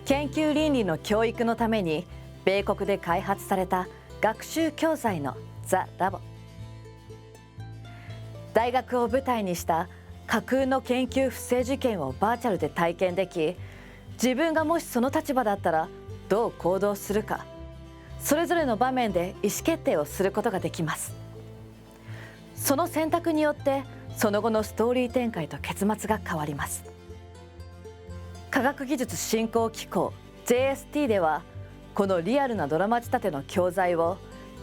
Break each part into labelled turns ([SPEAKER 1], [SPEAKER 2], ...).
[SPEAKER 1] 研究倫理の教育のために米国で開発された学習教材のTheLAB。大学を舞台にした架空の研究不正事件をバーチャルで体験でき、自分がもしその立場だったらどう行動するか、それぞれの場面で意思決定をすることができます。その選択によってその後のストーリー展開と結末が変わります。科学技術振興機構 JST では、このリアルなドラマ仕立ての教材を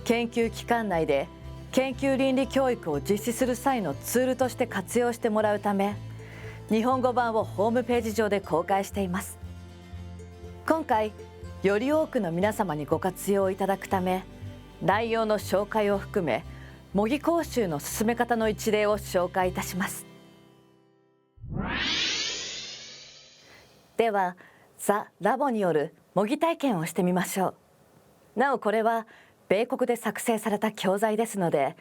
[SPEAKER 1] 研究機関内で研究倫理教育を実施する際のツールとして活用してもらうため、日本語版をホームページ上で公開しています。今回より多くの皆様にご活用いただくため、内容の紹介を含め模擬講習の進め方の一例を紹介いたします。ではTheLABによる模擬体験をしてみましょう。なおこれは米国で作成された教材ですので、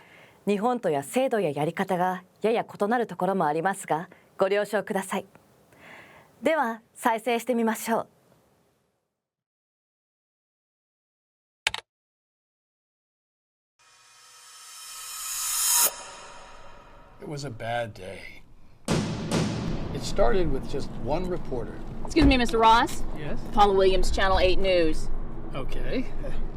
[SPEAKER 1] 日本とや制度ややり方がやや異なるところもありますが、ご了承ください。では再生してみましょう。
[SPEAKER 2] It was a bad day. It started with just one reporter.
[SPEAKER 3] Excuse me, Mr. Ross?
[SPEAKER 2] Yes?
[SPEAKER 3] Paula Williams, Channel 8 News.
[SPEAKER 2] Okay.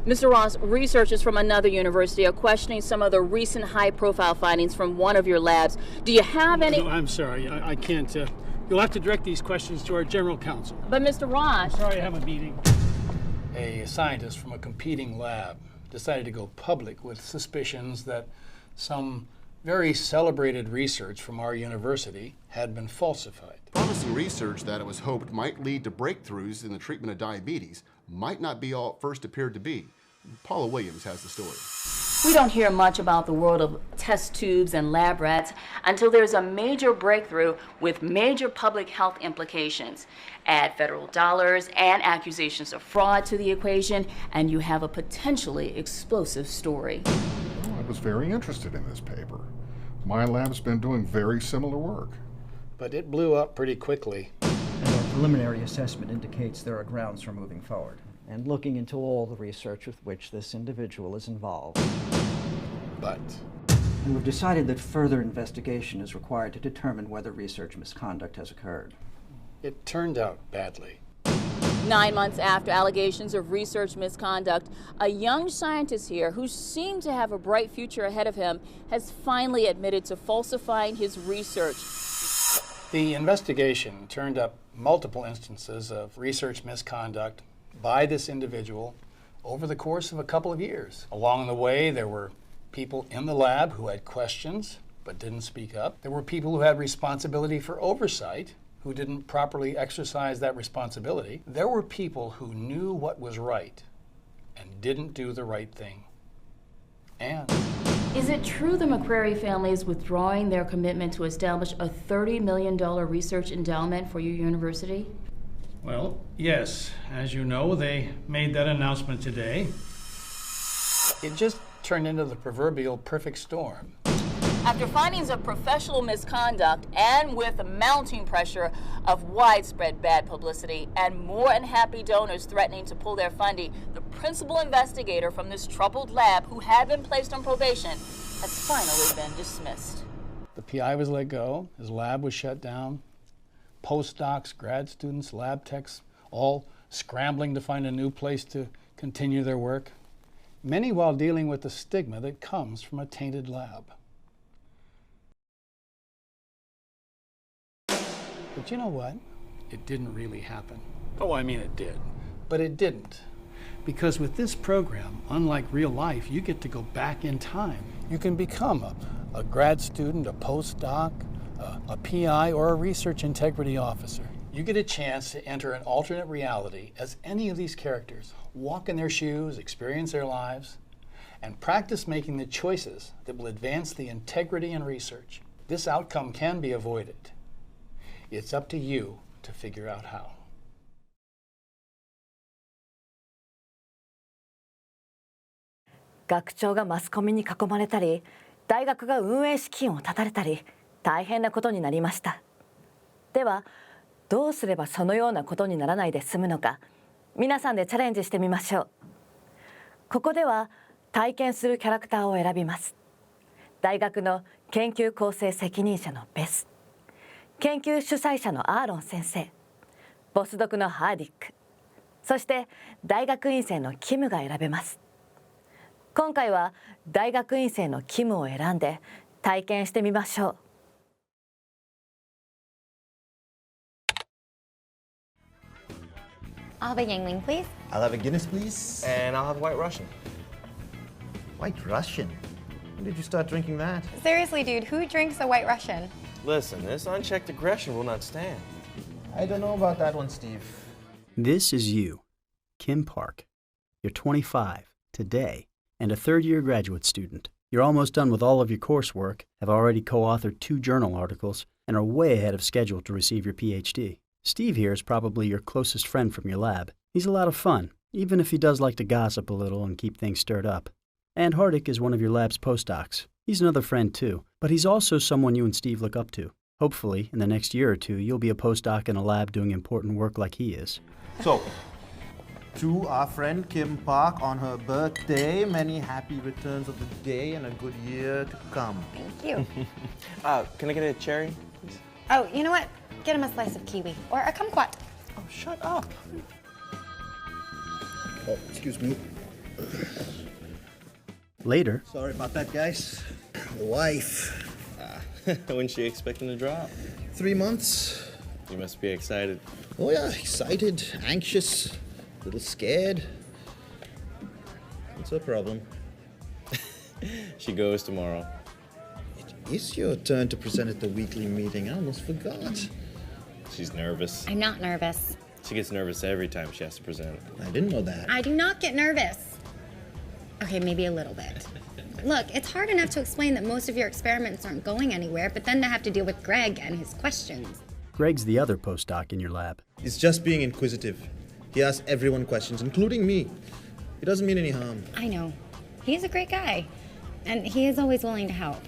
[SPEAKER 3] Mr. Ross, researchers from another university are questioning some of the recent high-profile findings from one of your labs. Do you have any...
[SPEAKER 2] No, I'm sorry. I can't. You'll have to direct these questions to our general counsel.
[SPEAKER 3] But Mr. Ross...
[SPEAKER 2] Sorry, I have a meeting. A scientist from a competing lab decided to go public with suspicions that some very celebrated research from our university had been falsified.
[SPEAKER 4] Promising research that it was hoped might lead to breakthroughs in the treatment of diabetes might not be all it first appeared to be. Paula Williams has the story.
[SPEAKER 3] We don't hear much about the world of test tubes and lab rats until there's a major breakthrough with major public health implications. Add federal dollars and accusations of fraud to the equation, and you have a potentially explosive story.
[SPEAKER 5] I was very interested in this paper. My lab's been doing very similar work.
[SPEAKER 2] But it blew up pretty quickly.
[SPEAKER 6] And our preliminary assessment indicates there are grounds for moving forward and looking into all the research with which this individual is involved.
[SPEAKER 2] But
[SPEAKER 6] And we've decided that further investigation is required to determine whether research misconduct has occurred.
[SPEAKER 2] it turned out badly.
[SPEAKER 3] 9 months after allegations of research misconduct, a young scientist here who seemed to have a bright future ahead of him has finally admitted to falsifying his research.
[SPEAKER 2] The investigation turned up multiple instances of research misconduct by this individual over the course of a couple of years. Along the way, there were people in the lab who had questions but didn't speak up. There were people who had responsibility for oversight who didn't properly exercise that responsibility. There were people who knew what was right and didn't do the right thing. And
[SPEAKER 3] Is it true the McCrary family is withdrawing their commitment to establish a $30 million research endowment for your university?
[SPEAKER 2] well, yes, as you know, they made that announcement today. It just turned into the proverbial perfect storm.
[SPEAKER 3] After findings of professional misconduct and with the mounting pressure of widespread bad publicity and more unhappy donors threatening to pull their funding, the principal investigator from this troubled lab, who had been placed on probation, has finally been dismissed.
[SPEAKER 2] The PI was let go, his lab was shut down. Postdocs, grad students, lab techs, all scrambling to find a new place to continue their work, many while dealing with the stigma that comes from a tainted lab. But you know what? It didn't really happen. Oh, I mean it did. But it didn't. Because with this program, unlike real life, you get to go back in time. You can become a grad student, a postdoc, a PI, or a research integrity officer. You get a chance to enter an alternate reality as any of these characters, walk in their shoes, experience their lives, and practice making the choices that will advance the integrity in research. This outcome can be avoided. It's up to you to figure out how.
[SPEAKER 1] 学長がマスコミに囲まれたり、大学が運営資金を断たれたり、大変なことになりました。では、どうすればそのようなことにならないで済むのか、皆さんでチャレンジしてみましょう。ここでは体験するキャラクターを選びます。大学の研究構成責任者のベス、研究主催者のアーロン先生、ボスドクのハーディック、そして大学院生のキムが選べます。今回は大学院生のキムを選んで体験してみましょう。
[SPEAKER 7] I'll have a Yangling, please.
[SPEAKER 8] I'll have a Guinness, please.
[SPEAKER 9] And I'll have White Russian.
[SPEAKER 8] White Russian? When did you start drinking that?
[SPEAKER 7] Seriously, dude, who drinks a White Russian?
[SPEAKER 9] Listen, this unchecked aggression will not stand.
[SPEAKER 8] I don't know about that one, Steve.
[SPEAKER 10] This is you, Kim Park. You're 25, today, and a third-year graduate student. You're almost done with all of your coursework, have already co-authored 2 journal articles, and are way ahead of schedule to receive your PhD. Steve here is probably your closest friend from your lab. He's a lot of fun, even if he does like to gossip a little and keep things stirred up. And Hardik is one of your lab's postdocs. He's another friend too, but he's also someone you and Steve look up to. Hopefully, in the next year or two, you'll be a postdoc in a lab doing important work like he is.
[SPEAKER 8] So, to our friend Kim Park on her birthday, many happy returns of the day and a good year to come.
[SPEAKER 7] Thank you.
[SPEAKER 9] Can I get a cherry, please?
[SPEAKER 7] Oh, you know what? Get him a slice of kiwi or a kumquat.
[SPEAKER 9] Oh, shut up.
[SPEAKER 8] Oh, excuse me.
[SPEAKER 10] Later,
[SPEAKER 8] Sorry about that, guys. The wife.
[SPEAKER 9] When's she expecting to drop?
[SPEAKER 8] 3 months.
[SPEAKER 9] You must be excited.
[SPEAKER 8] Oh yeah, excited, anxious, a little scared. What's her problem?
[SPEAKER 9] She goes tomorrow.
[SPEAKER 8] It is your turn to present at the weekly meeting. I almost forgot.
[SPEAKER 9] She's nervous.
[SPEAKER 7] I'm not nervous.
[SPEAKER 9] She gets nervous every time she has to present.
[SPEAKER 8] I didn't know that.
[SPEAKER 7] I do not get nervous. Okay, maybe a little bit. Look, it's hard enough to explain that most of your experiments aren't going anywhere, but then to have to deal with Greg and his questions.
[SPEAKER 10] Greg's the other postdoc in your lab.
[SPEAKER 8] He's just being inquisitive. He asks everyone questions, including me. He doesn't mean any harm.
[SPEAKER 7] I know. He's a great guy, and he is always willing to help.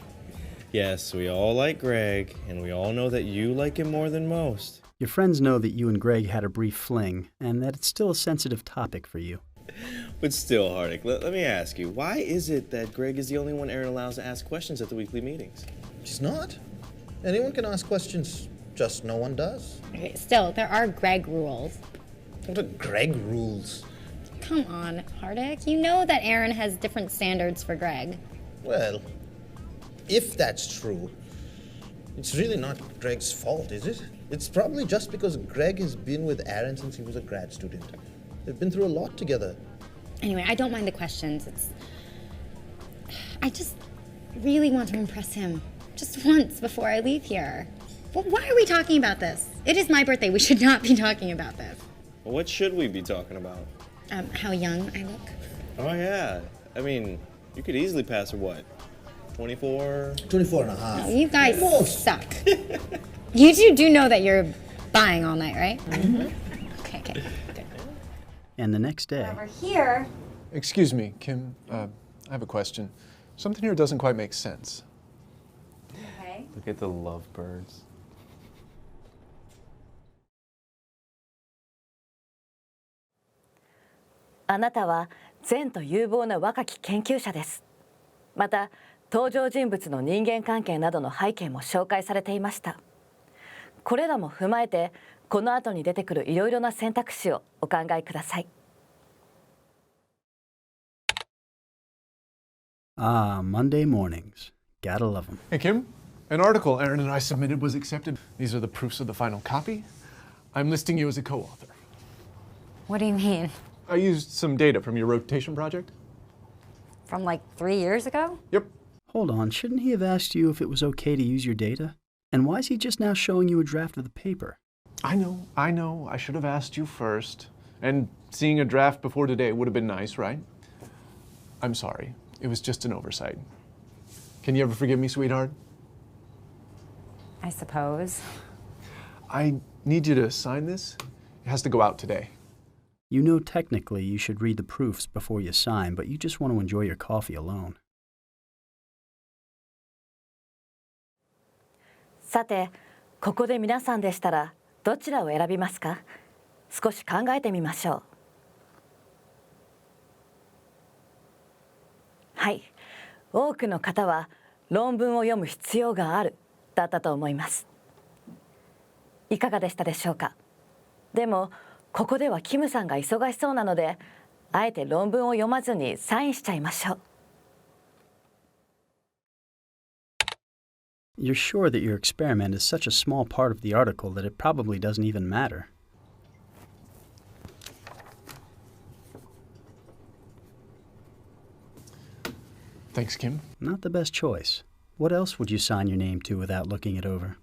[SPEAKER 9] Yes, we all like Greg, and we all know that you like him more than most.
[SPEAKER 10] Your friends know that you and Greg had a brief fling, and that it's still a sensitive topic for you.
[SPEAKER 9] But still, Hardik, let me ask you, why is it that Greg is the only one Aaron allows to ask questions at the weekly meetings?
[SPEAKER 8] He's not. Anyone can ask questions, just no one does.
[SPEAKER 7] Okay, still, there are Greg rules.
[SPEAKER 8] What are Greg rules?
[SPEAKER 7] Come on, Hardik. You know that Aaron has different standards for Greg.
[SPEAKER 8] Well, if that's true, it's really not Greg's fault, is it? It's probably just because Greg has been with Aaron since he was a grad student. They've been through a lot together.
[SPEAKER 7] Anyway, I don't mind the questions. I just really want to impress him. Just once before I leave here. Well, why are we talking about this? It is my birthday. We should not be talking about this.
[SPEAKER 9] Well, what should we be talking about?
[SPEAKER 7] How young I look.
[SPEAKER 9] Oh, yeah. I mean, you could easily pass her, what, 24?
[SPEAKER 8] 24 and a half.
[SPEAKER 7] Oh, you guys
[SPEAKER 8] Almost.
[SPEAKER 7] suck. You two do know that you're buying all night, right? Mm-hmm. Okay, good.
[SPEAKER 10] And the next day,
[SPEAKER 7] Over here.
[SPEAKER 11] Excuse me, Kim. I have a question. Something here doesn't quite make sense.
[SPEAKER 7] Okay.
[SPEAKER 9] Look at the lovebirds.
[SPEAKER 1] あなたは善と有望な若き研究者です。また登場人物の人間関係などの背景も紹介されていました。これらも踏まえてこの後に出てくるいろいろな選択肢をお考えください。
[SPEAKER 10] Monday mornings. Gotta love them.
[SPEAKER 11] Hey, Kim. An article Aaron and I submitted was accepted. These are the proofs of the final copy. I'm listing you as a co-author.
[SPEAKER 7] What do you mean?
[SPEAKER 11] I used some data from your rotation project.
[SPEAKER 7] From like 3 years ago?
[SPEAKER 11] Yep.
[SPEAKER 10] Hold on, shouldn't he have asked you if it was okay to use your data? And why is he just now showing you a draft of the paper?
[SPEAKER 11] I know. I should have asked you first. And seeing a draft before today would have been nice, right? I'm sorry. It was just an oversight. Can you ever forgive me, sweetheart?
[SPEAKER 7] I suppose.
[SPEAKER 11] I need you to sign this. It has to go out today.
[SPEAKER 10] You know technically you should read the proofs before you sign, but you just want to enjoy your coffee alone.
[SPEAKER 1] さて、ここで皆さんでしたらどちらを選びますか？少し考えてみましょう。はい、多くの方は論文を読む必要があるだったと思います。いかがでしたでしょうか？でもここではキムさんが忙しそうなので、あえて論文を読まずにサインしちゃいましょう。
[SPEAKER 10] You're sure that your experiment is such a small part of the article that it probably doesn't even matter.
[SPEAKER 11] Thanks, Kim.
[SPEAKER 10] Not the best choice. What else would you sign your name to without looking it over?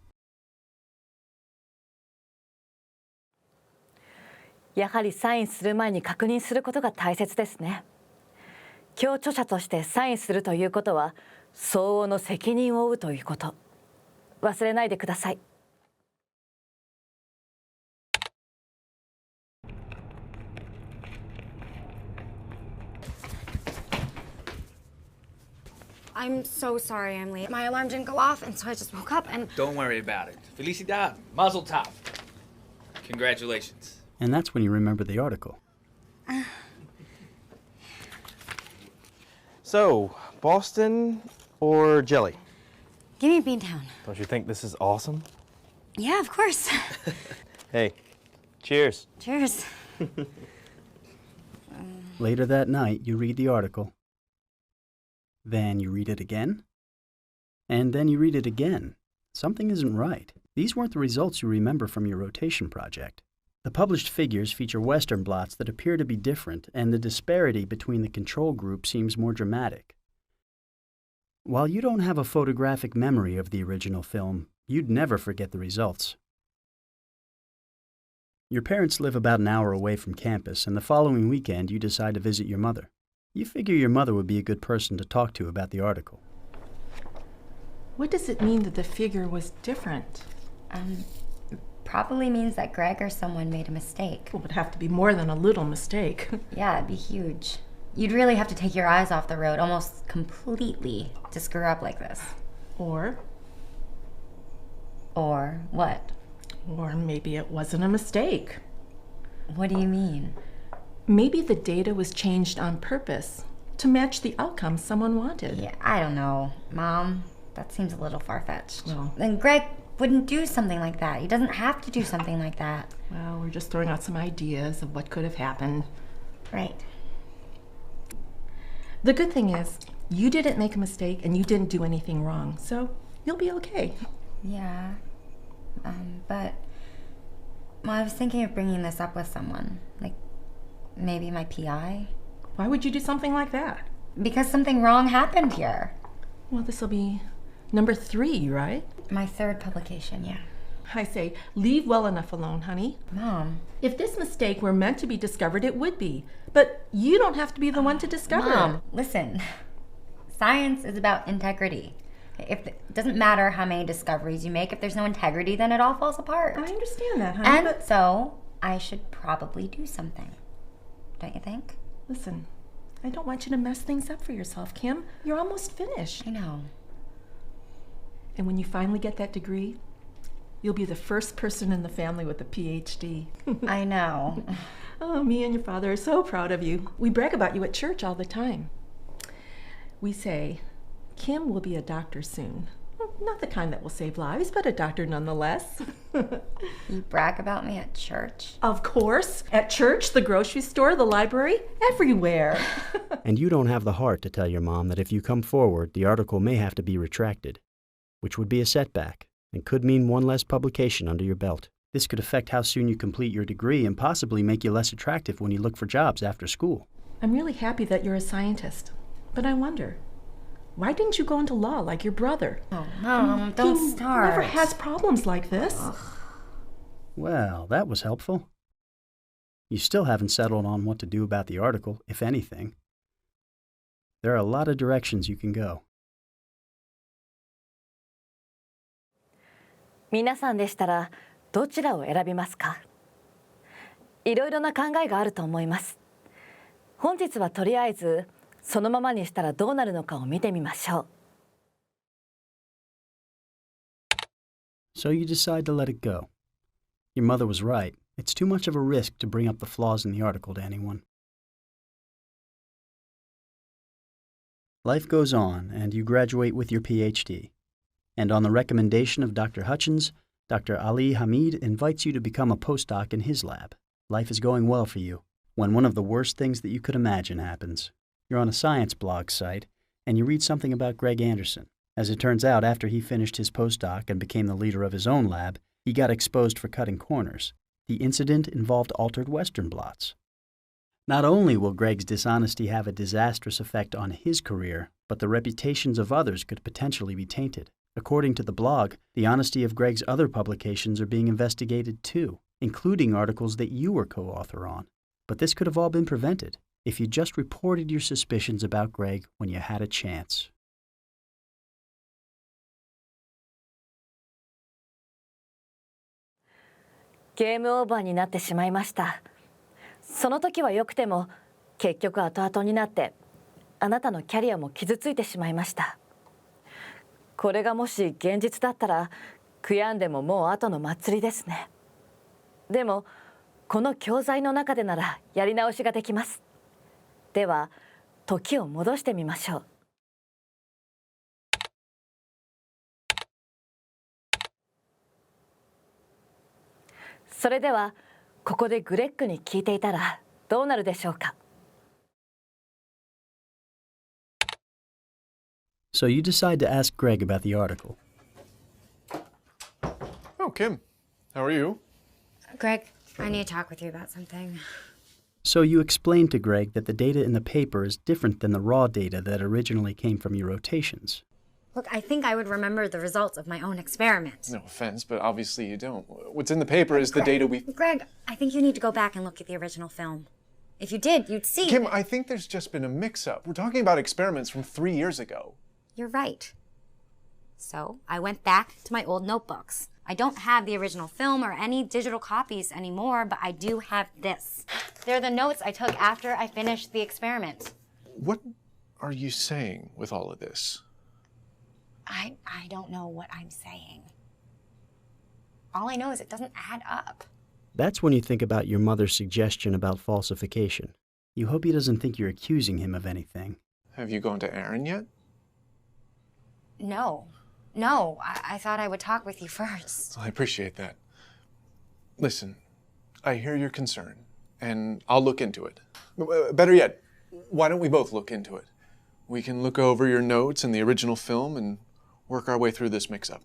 [SPEAKER 1] やはりサインする前に確認することが大切ですね。共著者としてサインするということは、相応の責任を負うということ。忘れないでください。
[SPEAKER 7] I'm so sorry I'm late. My alarm didn't go off, and so I just woke up and...
[SPEAKER 12] Don't worry about it. Felicidad. Mazel tov. Congratulations.
[SPEAKER 10] And that's when you remember the article.
[SPEAKER 9] So, Boston or jelly?
[SPEAKER 7] Give me Beantown.
[SPEAKER 9] Don't you think this is awesome?
[SPEAKER 7] Yeah, of course.
[SPEAKER 9] Hey, cheers.
[SPEAKER 7] Cheers.
[SPEAKER 10] Later that night, you read the article. Then you read it again. And then you read it again. Something isn't right. These weren't the results you remember from your rotation project. The published figures feature Western blots that appear to be different, and the disparity between the control group seems more dramatic. While you don't have a photographic memory of the original film, you'd never forget the results. Your parents live about an hour away from campus, and the following weekend you decide to visit your mother. You figure your mother would be a good person to talk to about the article.
[SPEAKER 13] What does it mean that the figure was different?
[SPEAKER 7] Probably means that Greg or someone made a mistake.
[SPEAKER 13] Well, it would have to be more than a little mistake.
[SPEAKER 7] Yeah, it'd be huge. You'd really have to take your eyes off the road almost completely to screw up like this.
[SPEAKER 13] Or
[SPEAKER 7] what?
[SPEAKER 13] Or maybe it wasn't a mistake.
[SPEAKER 7] What do you mean?
[SPEAKER 13] Maybe the data was changed on purpose to match the outcome someone wanted.
[SPEAKER 7] Yeah, I don't know. Mom, that seems a little far-fetched.
[SPEAKER 13] Well,
[SPEAKER 7] then Greg wouldn't do something like that. He doesn't have to do something like that.
[SPEAKER 13] Well, we're just throwing out some ideas of what could have happened.
[SPEAKER 7] Right.
[SPEAKER 13] The good thing is, you didn't make a mistake and you didn't do anything wrong, so you'll be okay.
[SPEAKER 7] Yeah. But well, I was thinking of bringing this up with someone, like maybe my PI.
[SPEAKER 13] Why would you do something like that?
[SPEAKER 7] Because something wrong happened here.
[SPEAKER 13] Well, this will be number 3, right?
[SPEAKER 7] My 3rd publication, yeah.
[SPEAKER 13] I say, leave well enough alone, honey.
[SPEAKER 7] Mom.
[SPEAKER 13] If this mistake were meant to be discovered, it would be. But you don't have to be the one to discover
[SPEAKER 7] Mom,
[SPEAKER 13] it.
[SPEAKER 7] Listen. Science is about integrity. It doesn't matter how many discoveries you make. If there's no integrity, then it all falls apart.
[SPEAKER 13] I understand that, honey.
[SPEAKER 7] And
[SPEAKER 13] but
[SPEAKER 7] so, I should probably do something. Don't you think?
[SPEAKER 13] Listen, I don't want you to mess things up for yourself, Kim. You're almost finished.
[SPEAKER 7] I know.
[SPEAKER 13] And when you finally get that degree, you'll be the first person in the family with a PhD.
[SPEAKER 7] I know.
[SPEAKER 13] Oh, me and your father are so proud of you. We brag about you at church all the time. We say, Kim will be a doctor soon. Well, not the kind that will save lives, but a doctor nonetheless.
[SPEAKER 7] You brag about me at church?
[SPEAKER 13] Of course. At church, the grocery store, the library, everywhere.
[SPEAKER 10] And you don't have the heart to tell your mom that if you come forward, the article may have to be retracted, which would be a setback and could mean one less publication under your belt. This could affect how soon you complete your degree and possibly make you less attractive when you look for jobs after school.
[SPEAKER 13] I'm really happy that you're a scientist, but I wonder, why didn't you go into law like your brother?
[SPEAKER 7] Oh, Mom, don't start.
[SPEAKER 13] He never has problems like this.
[SPEAKER 7] Ugh.
[SPEAKER 10] Well, that was helpful. You still haven't settled on what to do about the article, if anything. There are a lot of directions you can go.
[SPEAKER 1] 皆さんでしたらどちらを選びますか？いろいろな考えがあると思います。本日はとりあえずそのままにしたらどうなるのかを見てみましょう。
[SPEAKER 10] So you decide to let it go. Your mother was right. It's too much of a risk to bring up the flaws in the article to anyone. Life goes on, and you graduate with your PhD. And on the recommendation of Dr. Hutchins, Dr. Ali Hamid invites you to become a postdoc in his lab. Life is going well for you, when one of the worst things that you could imagine happens. You're on a science blog site, and you read something about Greg Anderson. As it turns out, after he finished his postdoc and became the leader of his own lab, he got exposed for cutting corners. The incident involved altered Western blots. Not only will Greg's dishonesty have a disastrous effect on his career, but the reputations of others could potentially be tainted. According to the blog, the honesty of Greg's other publications are being investigated too, including articles that you were co-author on. But this could have all been prevented if you just reported your suspicions about Greg when you had a chance.
[SPEAKER 1] Game over になってしまいました。その時は良くても、結局後々になって、あなたのキャリアも傷ついてしまいました。これがもし現実だったら、悔やんでももう後の祭りですね。でも、この教材の中でならやり直しができます。では、時を戻してみましょう。それでは、ここでグレッグに聞いていたらどうなるでしょうか。
[SPEAKER 10] So you decide to ask Greg about the article.
[SPEAKER 11] Oh, Kim, how are you?
[SPEAKER 7] Greg, I need to talk with you about something.
[SPEAKER 10] So you explain to Greg that the data in the paper is different than the raw data that originally came from your rotations.
[SPEAKER 7] Look, I think I would remember the results of my own experiment.
[SPEAKER 11] No offense, but obviously you don't. What's in the paper is the data we...
[SPEAKER 7] Greg, I think you need to go back and look at the original film. If you did, you'd see...
[SPEAKER 11] Kim, I think there's just been a mix-up. We're talking about experiments from 3 years ago.
[SPEAKER 7] You're right. So I went back to my old notebooks. I don't have the original film or any digital copies anymore, but I do have this. They're the notes I took after I finished the experiment.
[SPEAKER 11] What are you saying with all of this?
[SPEAKER 7] I don't know what I'm saying. All I know is it doesn't add up.
[SPEAKER 10] That's when you think about your mother's suggestion about falsification. You hope he doesn't think you're accusing him of anything.
[SPEAKER 11] Have you gone to Aaron yet?
[SPEAKER 7] No, I thought I would talk with you first.
[SPEAKER 11] I appreciate that. Listen, I hear your concern, and I'll look into it. Better yet, why don't we both look into it? We can look over your notes and the original film and work our way through this mix-up.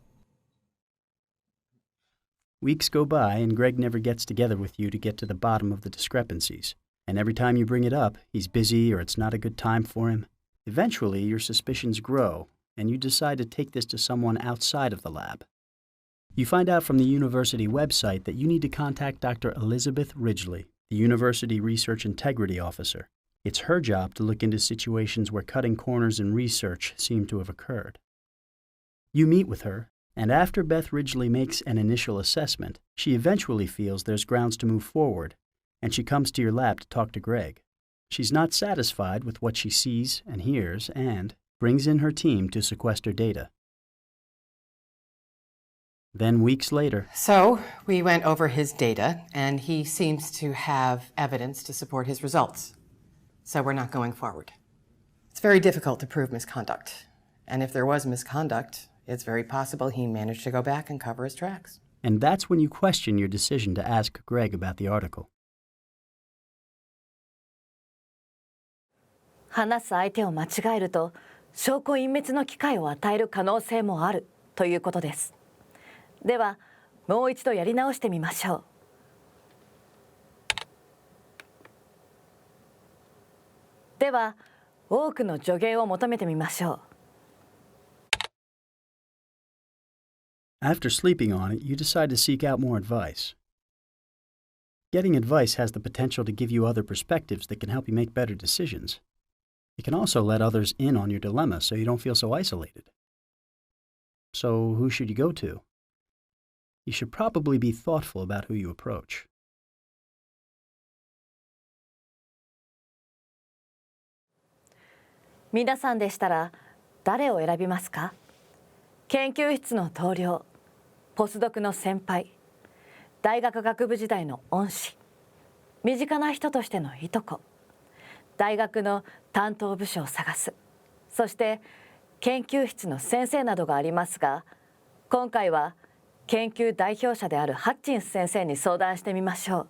[SPEAKER 10] Weeks go by, and Greg never gets together with you to get to the bottom of the discrepancies. And every time you bring it up, he's busy or it's not a good time for him. Eventually, your suspicions grow, and you decide to take this to someone outside of the lab. You find out from the university website that you need to contact Dr. Elizabeth Ridgely, the University Research Integrity Officer. It's her job to look into situations where cutting corners in research seem to have occurred. You meet with her, and after Beth Ridgely makes an initial assessment, she eventually feels there's grounds to move forward, and she comes to your lab to talk to Greg. She's not satisfied with what she sees and hears and brings in her team to sequester data. Then weeks later...
[SPEAKER 14] So, we went over his data, and he seems to have evidence to support his results. So we're not going forward. It's very difficult to prove misconduct. And if there was misconduct, it's very possible he managed to go back and cover his tracks.
[SPEAKER 10] And that's when you question your decision to ask Greg about the article.
[SPEAKER 1] 話す相手を間違えると、証拠隠滅の機会を与える可能性もあるということです。では、もう一度やり直してみましょう。では、多くの助言を求めてみましょう。
[SPEAKER 10] After sleeping on it, you decide to seek out more advice. Getting advice has the potential to give you other perspectives that can help you make better decisions. It can also let others in on your dilemma so you don't feel so isolated. So who should you go to? You should probably be thoughtful about who you approach.
[SPEAKER 1] 皆さんでしたら誰を選びますか？研究室の同僚、ポスドクの先輩、大学学部時代の恩師、身近な人としてのいとこ、大学の担当部署を探す、そして研究室の先生などがありますが、今回は研究代表者であるハッチンス先生に相談してみましょう。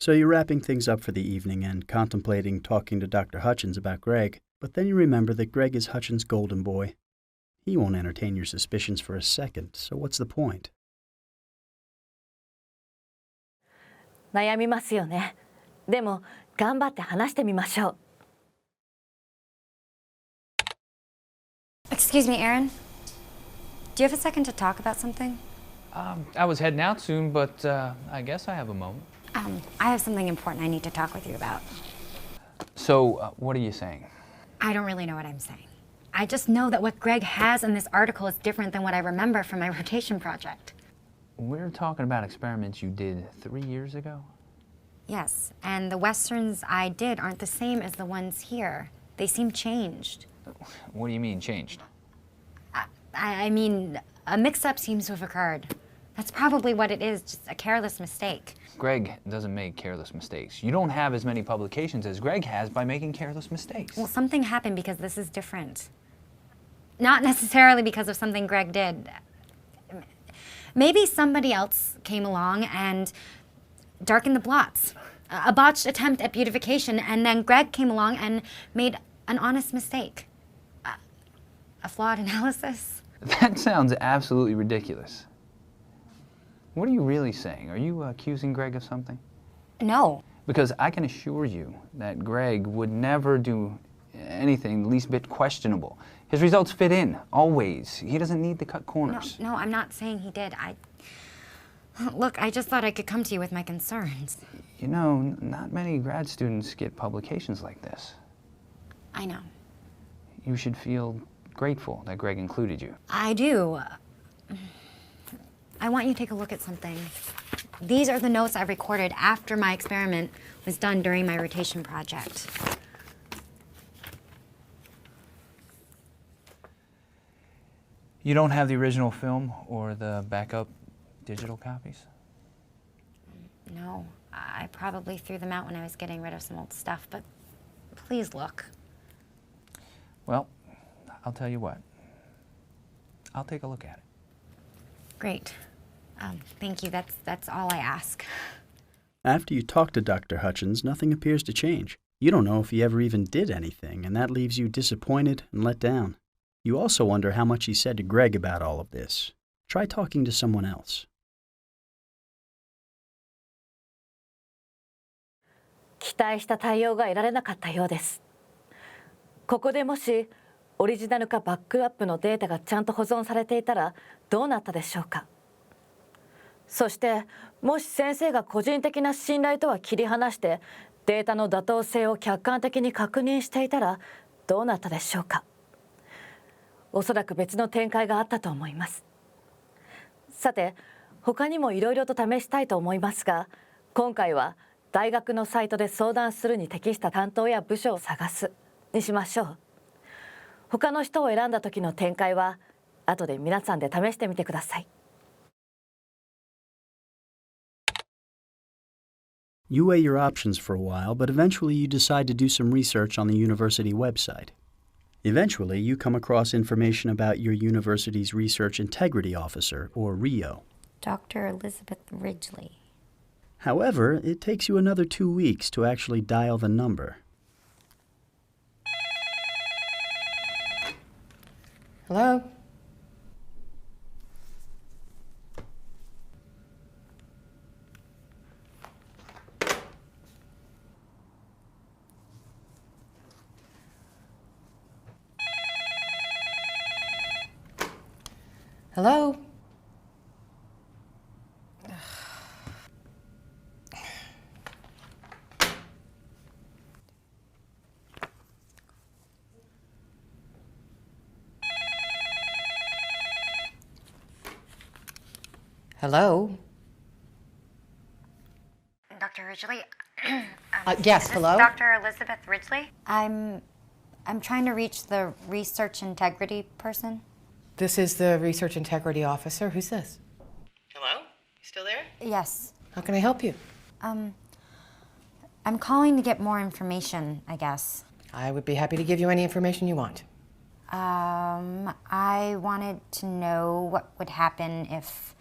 [SPEAKER 10] So you're wrapping things up for the evening and contemplating talking to Dr. Hutchins about Greg, but then you remember that Greg is Hutchins' golden boy. He won't entertain your suspicions for a second, so what's the point?
[SPEAKER 1] 悩みますよね。でも頑張って話してみましょう。
[SPEAKER 7] Excuse me, Aaron. Do you have a second to talk about something?
[SPEAKER 12] I was heading out soon, but I guess I have a moment.
[SPEAKER 7] I have something important I need to talk with you about.
[SPEAKER 12] So, what are you saying?
[SPEAKER 7] I don't really know what I'm saying. I just know that what Greg has in this article is different than what I remember from my rotation project.
[SPEAKER 12] We're talking about experiments you did 3 years ago?
[SPEAKER 7] Yes, and the westerns I did aren't the same as the ones here. They seem changed.
[SPEAKER 12] What do you mean, changed?
[SPEAKER 7] I mean, a mix-up seems to have occurred. That's probably what it is, just a careless mistake.
[SPEAKER 12] Greg doesn't make careless mistakes. You don't have as many publications as Greg has by making careless mistakes.
[SPEAKER 7] Well, something happened because this is different. Not necessarily because of something Greg did. Maybe somebody else came along and darkened the blots. A botched attempt at beautification, and then Greg came along and made an honest mistake. A flawed analysis.
[SPEAKER 12] That sounds absolutely ridiculous. What are you really saying? Are you accusing Greg of something?
[SPEAKER 7] No.
[SPEAKER 12] Because I can assure you that Greg would never do anything the least bit questionable. His results fit in, always. He doesn't need to cut corners.
[SPEAKER 7] No, I'm not saying he did. Look, I just thought I could come to you with my concerns.
[SPEAKER 12] You know, not many grad students get publications like this.
[SPEAKER 7] I know.
[SPEAKER 12] You should feel grateful that Greg included you.
[SPEAKER 7] I do. I want you to take a look at something. These are the notes I recorded after my experiment was done during my rotation project.
[SPEAKER 12] You don't have the original film or the backup digital copies?
[SPEAKER 7] No, I probably threw them out when I was getting rid of some old stuff, but please look.
[SPEAKER 12] Well, I'll tell you what. I'll take a look at it.
[SPEAKER 7] Great. Thank you. That's all I ask.
[SPEAKER 10] After you talk to Dr. Hutchins, nothing appears to change. You don't know if he ever even did anything, and that leaves you disappointed and let down. You also wonder how much he said to Greg about all of this. Try talking to someone else.
[SPEAKER 1] 期待した対応が得られなかったようです。ここでもしオリジナルかバックアップのデータがちゃんと保存されていたらどうなったでしょうか。そしてもし先生が個人的な信頼とは切り離してデータの妥当性を客観的に確認していたらどうなったでしょうか。おそらく別の展開があったと思います。さて、他にもいろいろと試したいと思いますが、今回は大学のサイトで相談するに適した担当や部署を探すにしましょう。他の人を選んだ時の展開は後で皆さんで試してみてください。
[SPEAKER 10] You weigh your options for a while, but eventually you decide to do some research on the university website. Eventually, you come across information about your university's Research Integrity Officer, or RIO.
[SPEAKER 7] Dr. Elizabeth Ridgely.
[SPEAKER 10] However, it takes you another 2 weeks to actually dial the number.
[SPEAKER 14] Hello? Hello? Hello?
[SPEAKER 7] Dr. Ridgely?
[SPEAKER 14] Yes, hello?
[SPEAKER 7] Dr. Elizabeth Ridgely? I'm trying to reach the research integrity person.
[SPEAKER 14] This is the Research Integrity Officer. Who's this? Hello? You still there?
[SPEAKER 7] Yes.
[SPEAKER 14] How can I help you?
[SPEAKER 7] I'm calling to get more information, I guess.
[SPEAKER 14] I would be happy to give you any information you want.
[SPEAKER 7] I wanted to know what would happen if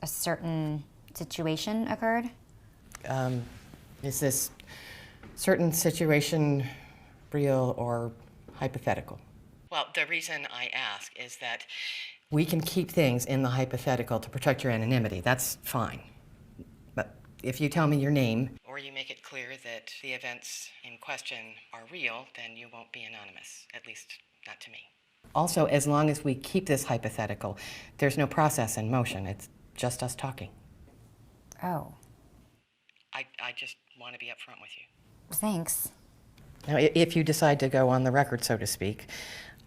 [SPEAKER 7] a certain situation occurred.
[SPEAKER 14] Is this certain situation real or hypothetical? Well, the reason I ask is that we can keep things in the hypothetical to protect your anonymity. That's fine. But if you tell me your name, or you make it clear that the events in question are real, then you won't be anonymous, at least not to me. Also, as long as we keep this hypothetical, there's no process in motion. It's just us talking.
[SPEAKER 7] Oh.
[SPEAKER 14] I just want to be upfront with you.
[SPEAKER 7] Thanks.
[SPEAKER 14] Now, if you decide to go on the record, so to speak,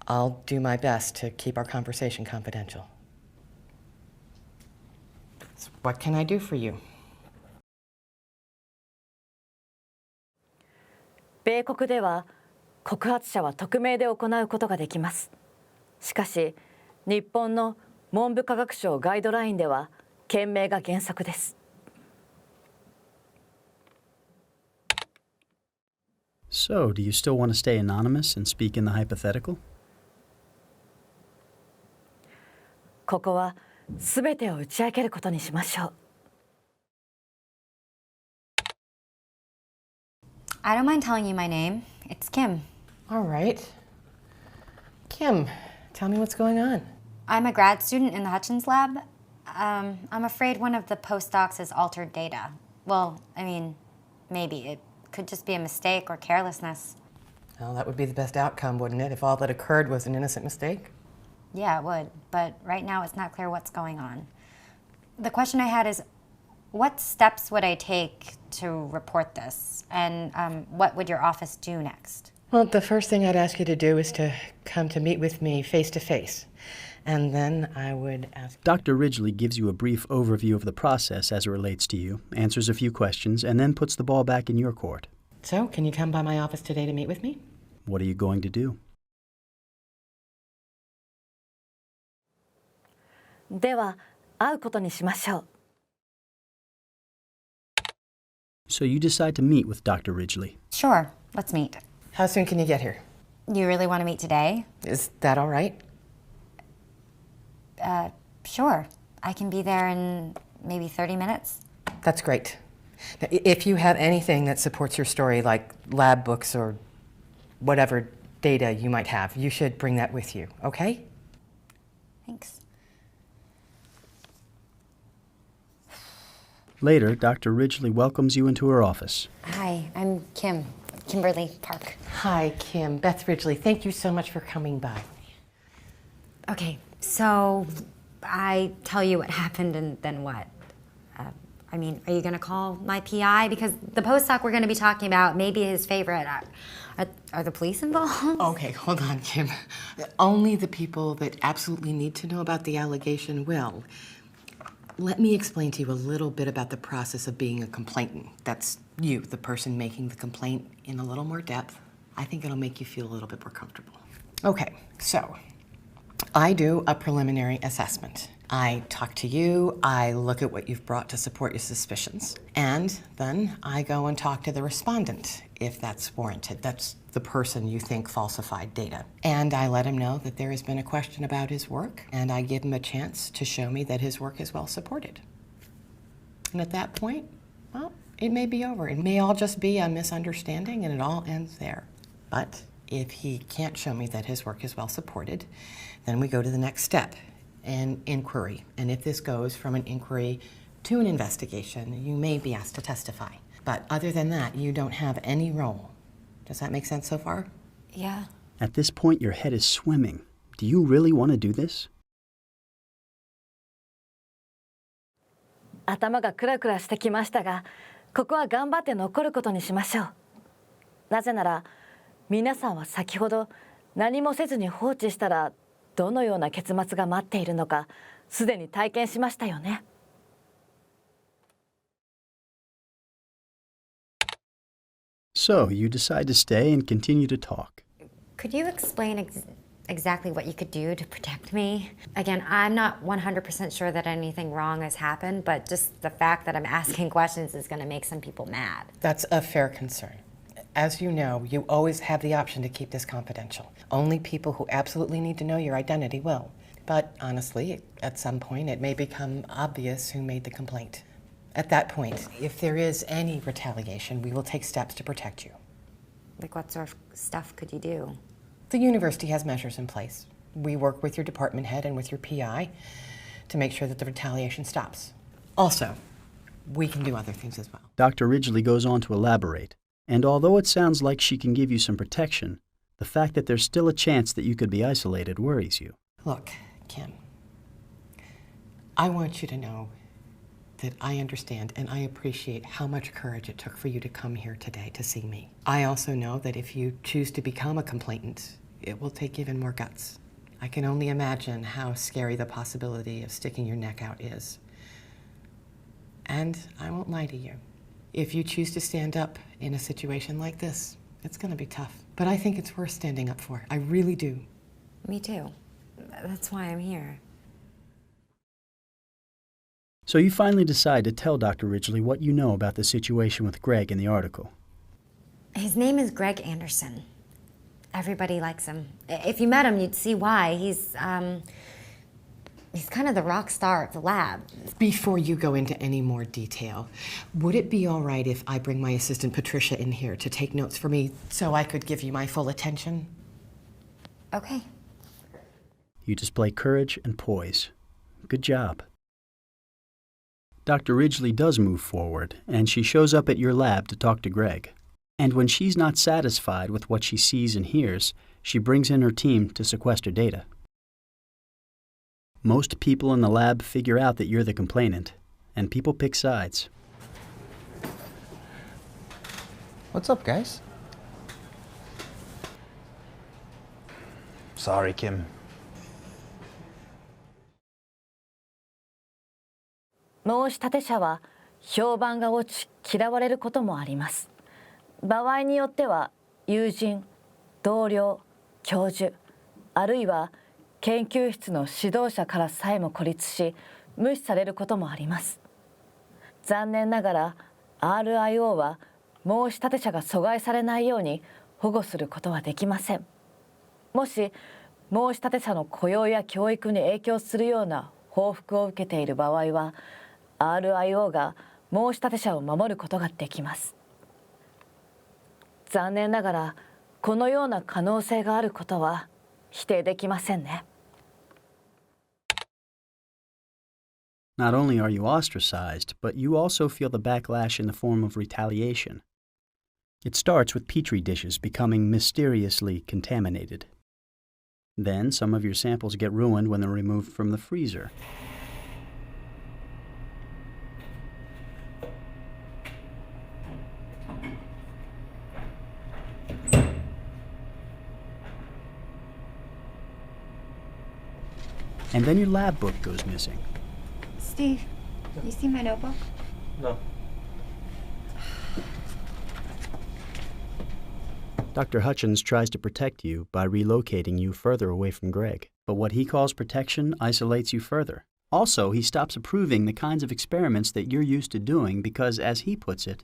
[SPEAKER 14] I'll do my best to keep our conversation confidential. So what can I do for you?
[SPEAKER 1] 米国では告発者は匿名で行うことができます。しかし、日本の文部科学省ガイドラインでは件名が原則です。
[SPEAKER 10] So, do you still want to stay anonymous and speak in the hypothetical?
[SPEAKER 1] ここは全てを打ち明けることにしましょう。
[SPEAKER 7] I don't mind telling you my name. It's Kim.
[SPEAKER 14] All right. Kim, tell me what's going on.
[SPEAKER 7] I'm a grad student in the Hutchins lab. I'm afraid one of the postdocs has altered data. Well, I mean, maybe. It could just be a mistake or carelessness.
[SPEAKER 14] Well, that would be the best outcome, wouldn't it, if all that occurred was an innocent mistake?
[SPEAKER 7] Yeah, it would. But right now it's not clear what's going on. The question I had is, what steps would I take to report this? And what would your office do next?
[SPEAKER 14] Well, the first thing I'd ask you to do is to come to meet with me face to face. And then I would ask...
[SPEAKER 10] Dr. Ridgely gives you a brief overview of the process as it relates to you, answers a few questions, and then puts the ball back in your court.
[SPEAKER 14] So, can you come by my office today to meet with me?
[SPEAKER 10] What are you going to do?
[SPEAKER 1] では、会うことにしましょう。
[SPEAKER 10] So you decide to meet with Dr. Ridgely.
[SPEAKER 7] Sure, let's meet.
[SPEAKER 14] How soon can you get here?
[SPEAKER 7] You really want to meet today?
[SPEAKER 14] Is that all right?
[SPEAKER 7] Sure. I can be there in maybe 30 minutes.
[SPEAKER 14] That's great. Now, if you have anything that supports your story, like lab books or whatever data you might have, you should bring that with you, okay?
[SPEAKER 7] Thanks.
[SPEAKER 10] Later, Dr. Ridgely welcomes you into her office.
[SPEAKER 7] Hi, I'm Kimberly Park.
[SPEAKER 14] Hi, Kim. Beth Ridgely, thank you so much for coming by.
[SPEAKER 7] Okay, so I tell you what happened and then what? I mean, are you going to call my PI? Because the postdoc we're going to be talking about may be his favorite. Are the police involved?
[SPEAKER 14] Okay, hold on, Kim. Only the people that absolutely need to know about the allegation will. Let me explain to you a little bit about the process of being a complainant. That's you, the person making the complaint, in a little more depth. I think it'll make you feel a little bit more comfortable. Okay, so I do a preliminary assessment. I talk to you, I look at what you've brought to support your suspicions, and then I go and talk to the respondent, if that's warranted. That's the person you think falsified data. And I let him know that there has been a question about his work, and I give him a chance to show me that his work is well supported. And at that point, well, it may be over. It may all just be a misunderstanding, and it all ends there. But if he can't show me that his work is well supported, then we go to the next step, an inquiry. And if this goes from an inquiry to an investigation, you may be asked to testify. But other than that, you don't have any role. Does that make sense so far?
[SPEAKER 7] Yeah.
[SPEAKER 10] At this point, your head is swimming. Do you really want to do this?
[SPEAKER 1] 頭がクラクラしてきましたが、ここは頑張って残ることにしましょう。なぜなら、皆さんは先ほど何もせずに放置したらどのような結末が待っているのか、すでに体験しましたよね。
[SPEAKER 10] So, you decide to stay and continue to talk.
[SPEAKER 7] Could you explain exactly what you could do to protect me. Again, I'm not 100% sure that anything wrong has happened, but just the fact that I'm asking questions is going to make some people mad.
[SPEAKER 14] That's a fair concern. As you know, you always have the option to keep this confidential. Only people who absolutely need to know your identity will. But honestly, at some point, it may become obvious who made the complaint. At that point, if there is any retaliation, we will take steps to protect you.
[SPEAKER 7] Like what sort of stuff could you do?
[SPEAKER 14] The university has measures in place. We work with your department head and with your PI to make sure that the retaliation stops. Also, we can do other things as well.
[SPEAKER 10] Dr. Ridgely goes on to elaborate, and although it sounds like she can give you some protection, the fact that there's still a chance that you could be isolated worries you.
[SPEAKER 14] Look, Kim, I want you to know that I understand and I appreciate how much courage it took for you to come here today to see me. I also know that if you choose to become a complainant, it will take even more guts. I can only imagine how scary the possibility of sticking your neck out is. And I won't lie to you. If you choose to stand up in a situation like this, it's going to be tough. But I think it's worth standing up for. I really do.
[SPEAKER 7] Me too. That's why I'm here.
[SPEAKER 10] So you finally decide to tell Dr. Ridgely what you know about the situation with Greg in the article.
[SPEAKER 7] His name is Greg Anderson. Everybody likes him. If you met him, you'd see why. He's kind of the rock star of the lab.
[SPEAKER 14] Before you go into any more detail, would it be all right if I bring my assistant Patricia in here to take notes for me so I could give you my full attention?
[SPEAKER 7] Okay.
[SPEAKER 10] You display courage and poise. Good job. Dr. Ridgely does move forward, and she shows up at your lab to talk to Greg. And when she's not satisfied with what she sees and hears, she brings in her team to sequester data. Most people in the lab figure out that you're the complainant, and people pick sides.
[SPEAKER 12] What's up, guys? Sorry, Kim.
[SPEAKER 1] 申し立て者は評判が落ち嫌われることもあります。場合によっては友人、同僚、教授、あるいは研究室の指導者からさえも孤立し無視されることもあります。残念ながら RIO は申し立て者が阻害されないように保護することはできません。もし申し立て者の雇用や教育に影響するような報復を受けている場合は RIO が申し立て者を守ることができます。残念ながらこのような可能性があることは否定できませんね。
[SPEAKER 10] Not only are you ostracized, but you also feel the backlash in the form of retaliation. It starts with petri dishes becoming mysteriously contaminated. Then some of your samples get ruined when they're removed from the freezer. And then your lab book goes missing.
[SPEAKER 7] Steve, you see my notebook?
[SPEAKER 9] No.
[SPEAKER 10] Dr. Hutchins tries to protect you by relocating you further away from Greg, but what he calls protection isolates you further. Also, he stops approving the kinds of experiments that you're used to doing because, as he puts it,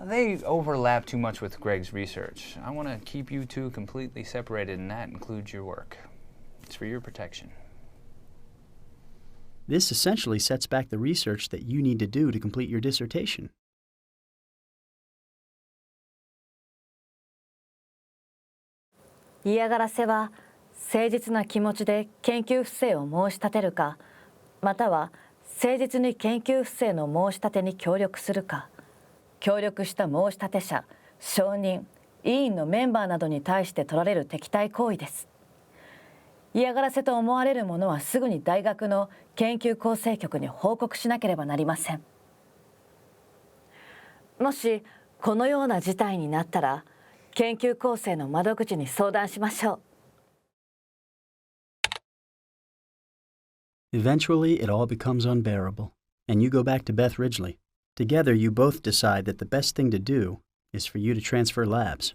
[SPEAKER 12] They overlap too much with Greg's research. I want to keep you two completely separated, and that includes your work. It's for your protection.
[SPEAKER 10] This essentially sets back the research that you need to do to complete your dissertation.
[SPEAKER 1] 嫌がらせは誠実な気持ちで研究不正を申し立てるか、または誠実に研究不正の申し立てに協力するか、協力した申し立て者、証人、委員のメンバーなどに対して取られる敵対行為です。嫌がらせと思われるものはすぐに大学の研究公正局に報告しなければなりません。もしこのような事態になったら、研究公正の窓口に相談しましょ
[SPEAKER 10] う。Eventually, it all becomes unbearable, and you go back to Beth Ridgely. Together, you both decide that the best thing to do is for you to transfer labs.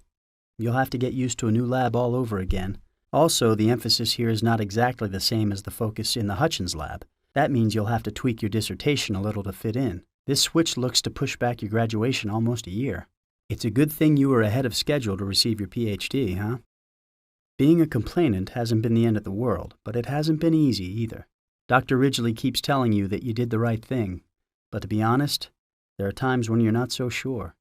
[SPEAKER 10] You'll have to get used to a new lab all over again, Also, the emphasis here is not exactly the same as the focus in the Hutchins lab. That means you'll have to tweak your dissertation a little to fit in. This switch looks to push back your graduation almost a year. It's a good thing you were ahead of schedule to receive your PhD, huh? Being a complainant hasn't been the end of the world, but it hasn't been easy either. Dr. Ridgely keeps telling you that you did the right thing, but to be honest, there are times when you're not so sure.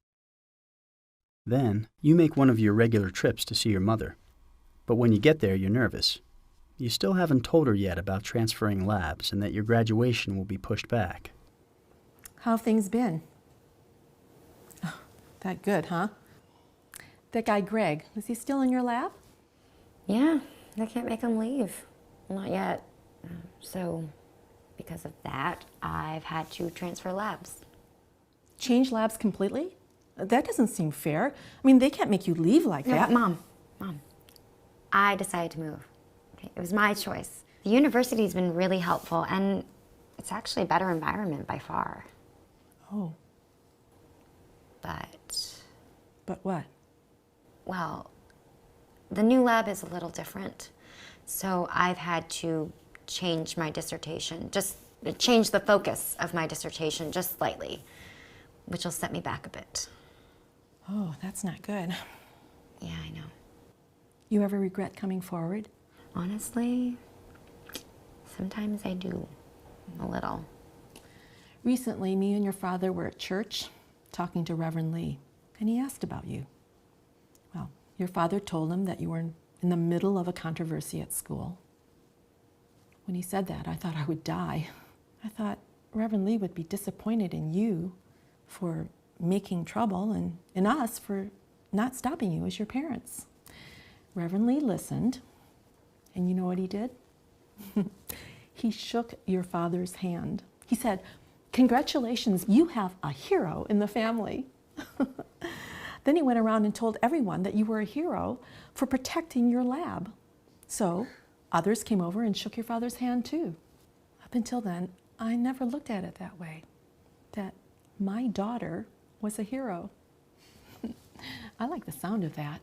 [SPEAKER 10] Then, you make one of your regular trips to see your mother. But when you get there, you're nervous. You still haven't told her yet about transferring labs and that your graduation will be pushed back.
[SPEAKER 13] How have things been? Oh, that good, huh? That guy Greg, is he still in your lab?
[SPEAKER 7] Yeah, they can't make him leave. Not yet. So, because of that, I've had to transfer labs.
[SPEAKER 13] Change labs completely? That doesn't seem fair. I mean, they can't make you leave like that.
[SPEAKER 7] Mom, I decided to move. Okay, it was my choice. The university's been really helpful, and it's actually a better environment by far.
[SPEAKER 13] Oh. But what?
[SPEAKER 7] Well, the new lab is a little different. So I've had to change my dissertation, just change the focus of my dissertation just slightly, which will set me back a bit.
[SPEAKER 13] Oh, that's not good.
[SPEAKER 7] Yeah, I know.
[SPEAKER 13] You ever regret coming forward?
[SPEAKER 7] Honestly, sometimes I do, a little.
[SPEAKER 13] Recently, me and your father were at church talking to Reverend Lee, and he asked about you. Well, your father told him that you were in the middle of a controversy at school. When he said that, I thought I would die. I thought Reverend Lee would be disappointed in you for making trouble and in us for not stopping you as your parents. Reverend Lee listened, and you know what he did? He shook your father's hand. He said, "Congratulations, you have a hero in the family." Then he went around and told everyone that you were a hero for protecting your lab. So others came over and shook your father's hand too. Up until then, I never looked at it that way, that my daughter was a hero. I like the sound of that.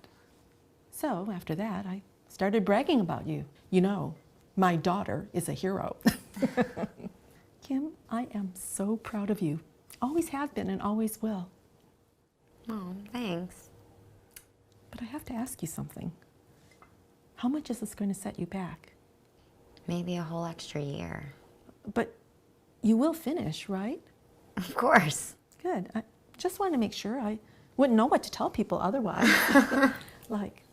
[SPEAKER 13] So after that, I started bragging about you. You know, my daughter is a hero. Kim, I am so proud of you. Always have been and always will.
[SPEAKER 7] Oh, thanks.
[SPEAKER 13] But I have to ask you something. How much is this going to set you back?
[SPEAKER 7] Maybe a whole extra year.
[SPEAKER 13] But you will finish, right?
[SPEAKER 7] Of course.
[SPEAKER 13] Good. I just want to make sure. I wouldn't know what to tell people otherwise. Like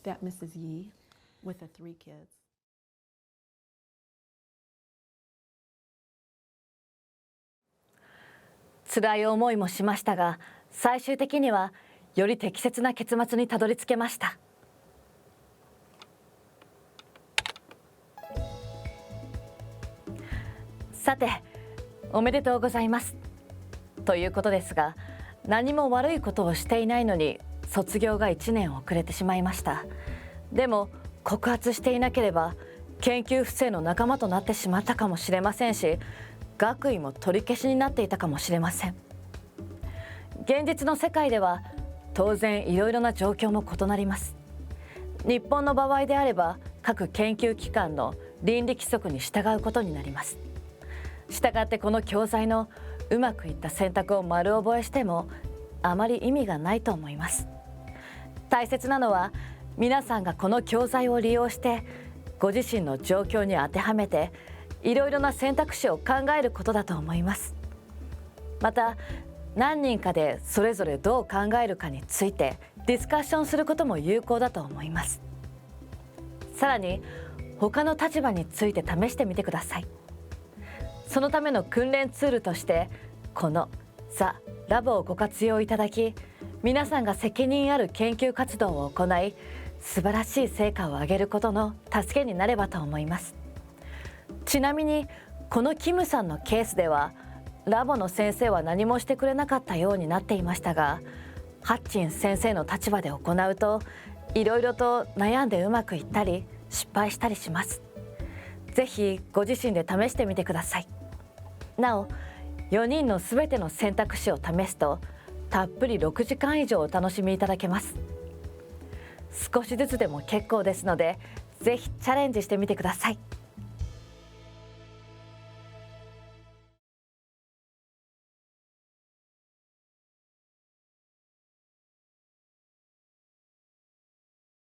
[SPEAKER 13] that Mrs. Yee with the 3 kids.
[SPEAKER 1] 辛い思いもしましたが、最終的にはより適切な結末にたどり着けました。さて、おめでとうございます。ということですが、何も悪いことをしていないのに卒業が1年遅れてしまいました。でも告発していなければ研究不正の仲間となってしまったかもしれませんし、学位も取り消しになっていたかもしれません。現実の世界では当然いろいろな状況も異なります。日本の場合であれば各研究機関の倫理規則に従うことになります。したがってこの教材のうまくいった選択を丸覚えしてもあまり意味がないと思います。大切なのは皆さんがこの教材を利用してご自身の状況に当てはめていろいろな選択肢を考えることだと思います。また何人かでそれぞれどう考えるかについてディスカッションすることも有効だと思います。さらに他の立場について試してみてください。そのための訓練ツールとしてこのTheLABをご活用いただき、皆さんが責任ある研究活動を行い素晴らしい成果を上げることの助けになればと思います。ちなみにこのキムさんのケースではラボの先生は何もしてくれなかったようになっていましたが、ハッチン先生の立場で行うといろいろと悩んでうまくいったり失敗したりします。ぜひご自身で試してみてください。なお4人のすべての選択肢を試すとたっぷり6時間以上お楽しみいただけます。少しずつでも結構ですのでぜひチャレンジしてみてください。